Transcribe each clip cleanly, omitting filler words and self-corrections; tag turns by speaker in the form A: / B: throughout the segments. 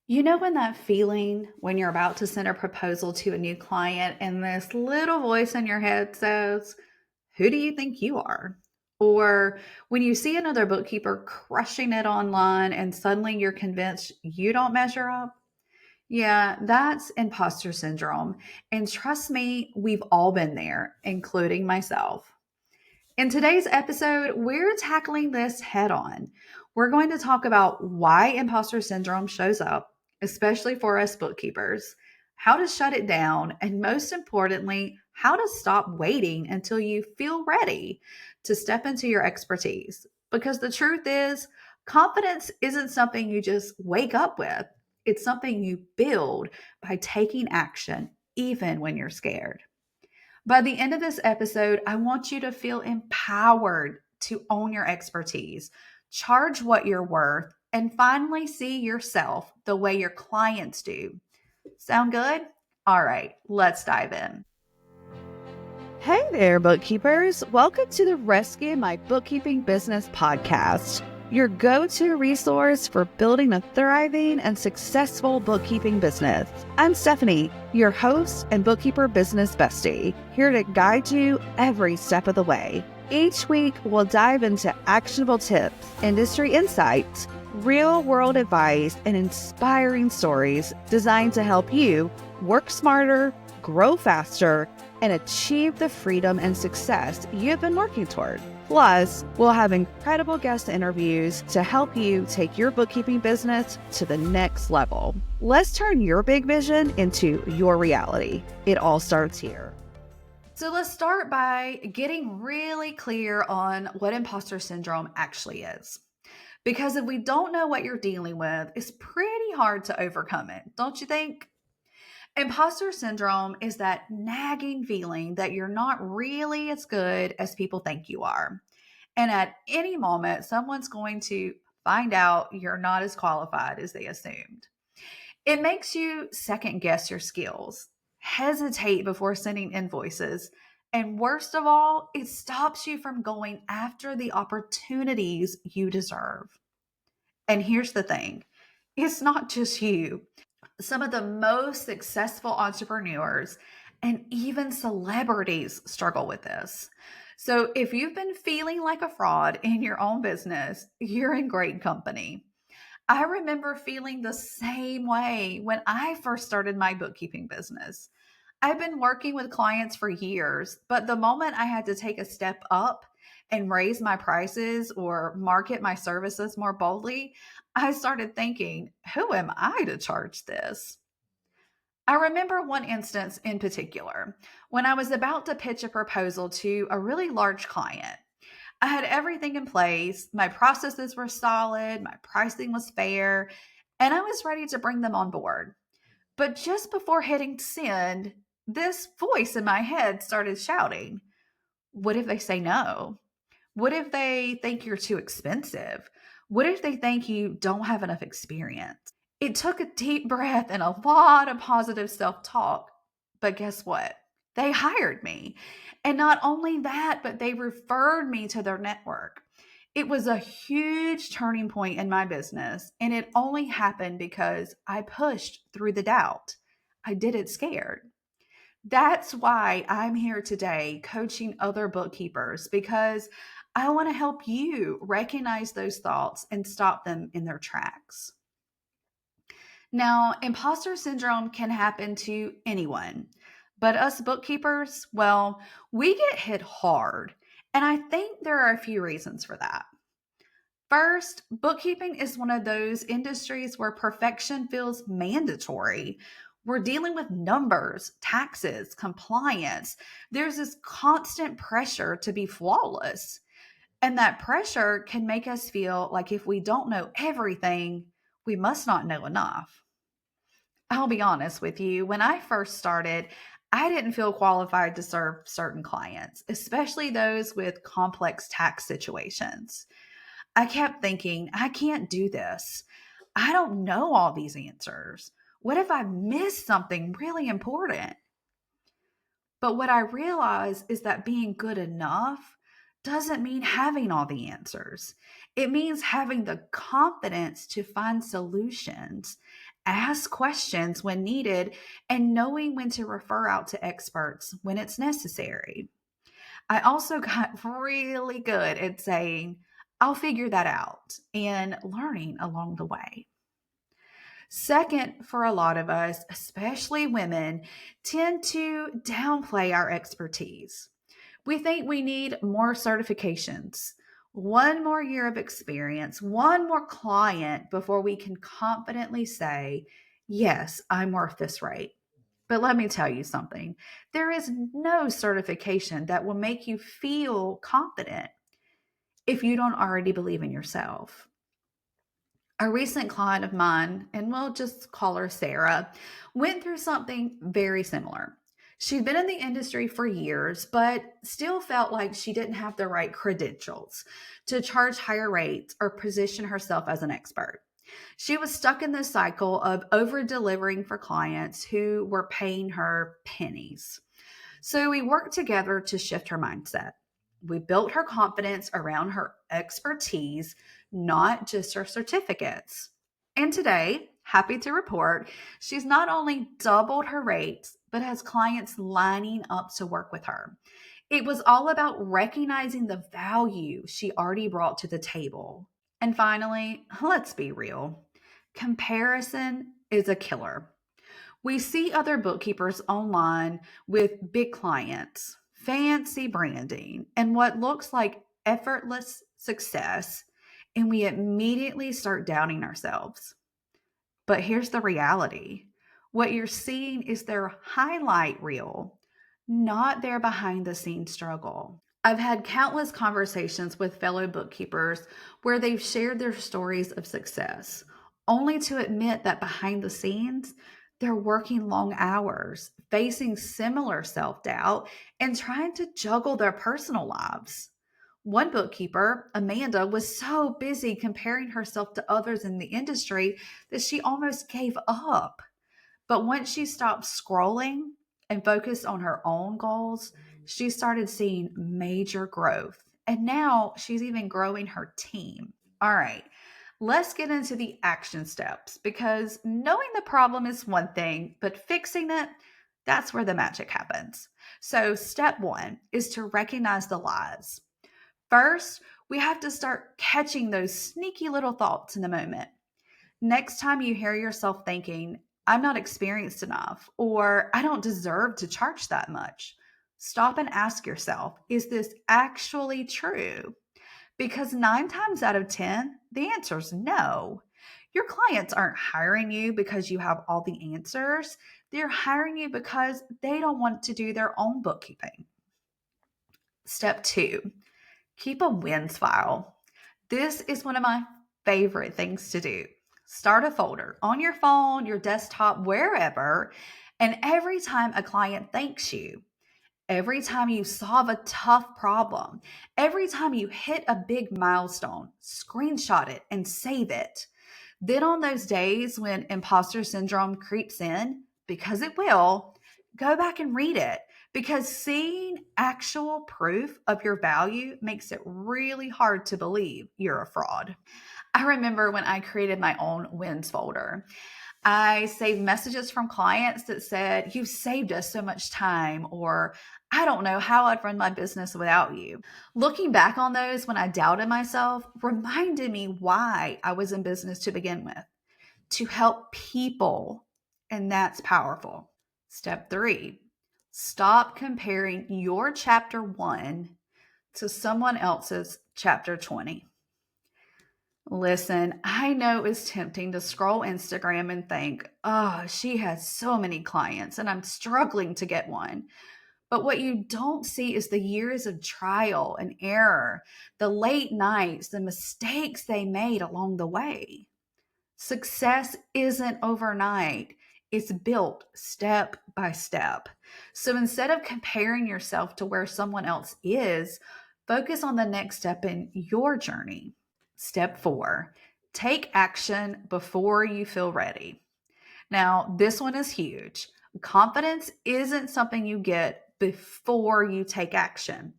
A: You know, when that feeling when you're about to send a proposal to a new client and this little voice in your head says, "Who do you think you are?" Or when you see another bookkeeper crushing it online and suddenly you're convinced you don't measure up? Yeah, that's imposter syndrome. And trust me, we've all been there, including myself. In today's episode, we're tackling this head on. We're going to talk about why imposter syndrome shows up, especially for us bookkeepers, how to shut it down, and most importantly, how to stop waiting until you feel ready to step into your expertise. Because the truth is, confidence isn't something you just wake up with, it's something you build by taking action, even when you're scared. By the end of this episode, I want you to feel empowered to own your expertise, charge what you're worth, and finally see yourself the way your clients do. Sound good? All right, let's dive in.
B: Hey there, bookkeepers. Welcome to the Rescue My Bookkeeping Business podcast, your go to resource for building a thriving and successful bookkeeping business. I'm Stephanie, your host and bookkeeper business bestie, here to guide you every step of the way. Each week, we'll dive into actionable tips, industry insights, real world advice, and inspiring stories designed to help you work smarter, grow faster, and achieve the freedom and success you've been working toward. Plus, we'll have incredible guest interviews to help you take your bookkeeping business to the next level. Let's turn your big vision into your reality. It all starts here.
A: So, let's start by getting really clear on what imposter syndrome actually is. Because if we don't know what you're dealing with, it's pretty hard to overcome it, don't you think? Imposter syndrome is that nagging feeling that you're not really as good as people think you are. And at any moment, someone's going to find out you're not as qualified as they assumed. It makes you second guess your skills, hesitate before sending invoices, and worst of all, it stops you from going after the opportunities you deserve. And here's the thing, it's not just you. Some of the most successful entrepreneurs and even celebrities struggle with this. So, if you've been feeling like a fraud in your own business, you're in great company. I remember feeling the same way when I first started my bookkeeping business. I've been working with clients for years, but the moment I had to take a step up and raise my prices or market my services more boldly, I started thinking, who am I to charge this? I remember one instance in particular when I was about to pitch a proposal to a really large client. I had everything in place, my processes were solid, my pricing was fair, and I was ready to bring them on board. But just before hitting send, this voice in my head started shouting, "What if they say no? What if they think you're too expensive? What if they think you don't have enough experience?" It took a deep breath and a lot of positive self talk. But guess what? They hired me. And not only that, but they referred me to their network. It was a huge turning point in my business. And it only happened because I pushed through the doubt. I did it scared. That's why I'm here today coaching other bookkeepers because I want to help you recognize those thoughts and stop them in their tracks. Now, imposter syndrome can happen to anyone, but us bookkeepers, well, we get hit hard. And I think there are a few reasons for that. First, bookkeeping is one of those industries where perfection feels mandatory. We're dealing with numbers, taxes, compliance. There's this constant pressure to be flawless. And that pressure can make us feel like if we don't know everything, we must not know enough. I'll be honest with you. When I first started, I didn't feel qualified to serve certain clients, especially those with complex tax situations. I kept thinking, I can't do this. I don't know all these answers. What if I missed something really important? But what I realized is that being good enough doesn't mean having all the answers. It means having the confidence to find solutions ask questions when needed, and knowing when to refer out to experts when it's necessary. I also got really good at saying, I'll figure that out, and learning along the way. Second, for a lot of us, especially women, tend to downplay our expertise. We think we need more certifications, one more year of experience, one more client before we can confidently say, yes, I'm worth this rate. But let me tell you something, there is no certification that will make you feel confident if you don't already believe in yourself. A recent client of mine, and we'll just call her Sarah, went through something very similar. She'd been in the industry for years, but still felt like she didn't have the right credentials to charge higher rates or position herself as an expert. She was stuck in this cycle of over delivering for clients who were paying her pennies. So we worked together to shift her mindset. We built her confidence around her expertise, not just her certificates. And today, happy to report, she's not only doubled her rates, but has clients lining up to work with her. It was all about recognizing the value she already brought to the table. And finally, let's be real, comparison is a killer. We see other bookkeepers online with big clients, fancy branding, and what looks like effortless success, and we immediately start doubting ourselves. But here's the reality, what you're seeing is their highlight reel, not their behind the scenes struggle. I've had countless conversations with fellow bookkeepers where they've shared their stories of success, only to admit that behind the scenes, they're working long hours, facing similar self doubt, and trying to juggle their personal lives. One bookkeeper, Amanda, was so busy comparing herself to others in the industry that she almost gave up. But once she stopped scrolling and focused on her own goals, she started seeing major growth. And now she's even growing her team. All right, let's get into the action steps because knowing the problem is one thing, but fixing it, that's where the magic happens. So, step one is to recognize the lies. First, we have to start catching those sneaky little thoughts in the moment. Next time you hear yourself thinking, I'm not experienced enough, or I don't deserve to charge that much, stop and ask yourself, is this actually true? Because 9 times out of 10, the answer is no. Your clients aren't hiring you because you have all the answers. They're hiring you because they don't want to do their own bookkeeping. Step two, keep a wins file. This is one of my favorite things to do. Start a folder on your phone, your desktop, wherever, and every time a client thanks you, every time you solve a tough problem, every time you hit a big milestone, screenshot it and save it. Then, on those days when imposter syndrome creeps in, because it will, go back and read it because seeing actual proof of your value makes it really hard to believe you're a fraud. I remember when I created my own wins folder. I saved messages from clients that said, you've saved us so much time, or I don't know how I'd run my business without you. Looking back on those when I doubted myself reminded me why I was in business to begin with, to help people. And that's powerful. Step three, stop comparing your chapter 1 to someone else's chapter 20. Listen, I know it's tempting to scroll Instagram and think, oh, she has so many clients and I'm struggling to get one. But what you don't see is the years of trial and error, the late nights, the mistakes they made along the way. Success isn't overnight. It's built step by step. So instead of comparing yourself to where someone else is, focus on the next step in your journey. Step four, take action before you feel ready. Now, this one is huge. Confidence isn't something you get before you take action.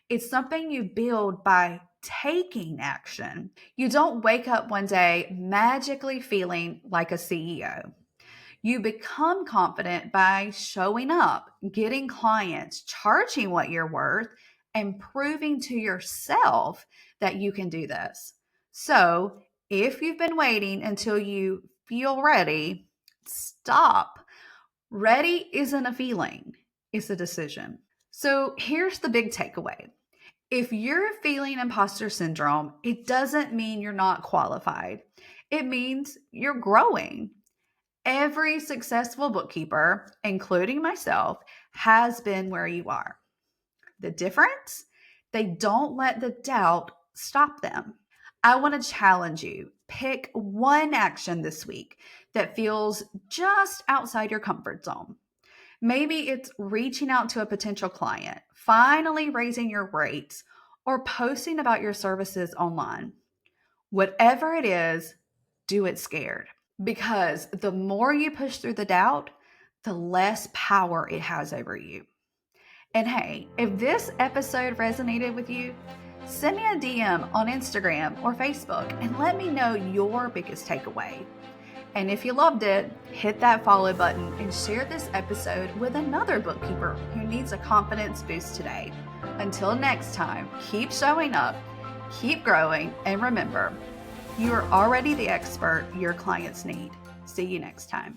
A: It's something you build by taking action. You don't wake up one day magically feeling like a CEO. You become confident by showing up, getting clients, charging what you're worth, and proving to yourself that you can do this. So, if you've been waiting until you feel ready, stop. Ready isn't a feeling, it's a decision. So, here's the big takeaway. If you're feeling imposter syndrome, it doesn't mean you're not qualified. It means you're growing. Every successful bookkeeper, including myself, has been where you are. The difference? They don't let the doubt stop them. I want to challenge you. Pick one action this week that feels just outside your comfort zone. Maybe it's reaching out to a potential client, finally raising your rates, or posting about your services online. Whatever it is, do it scared. Because the more you push through the doubt, the less power it has over you. And hey, if this episode resonated with you, send me a DM on Instagram or Facebook and let me know your biggest takeaway. And if you loved it, hit that follow button and share this episode with another bookkeeper who needs a confidence boost today. Until next time, keep showing up, keep growing, and remember, you are already the expert your clients need. See you next time.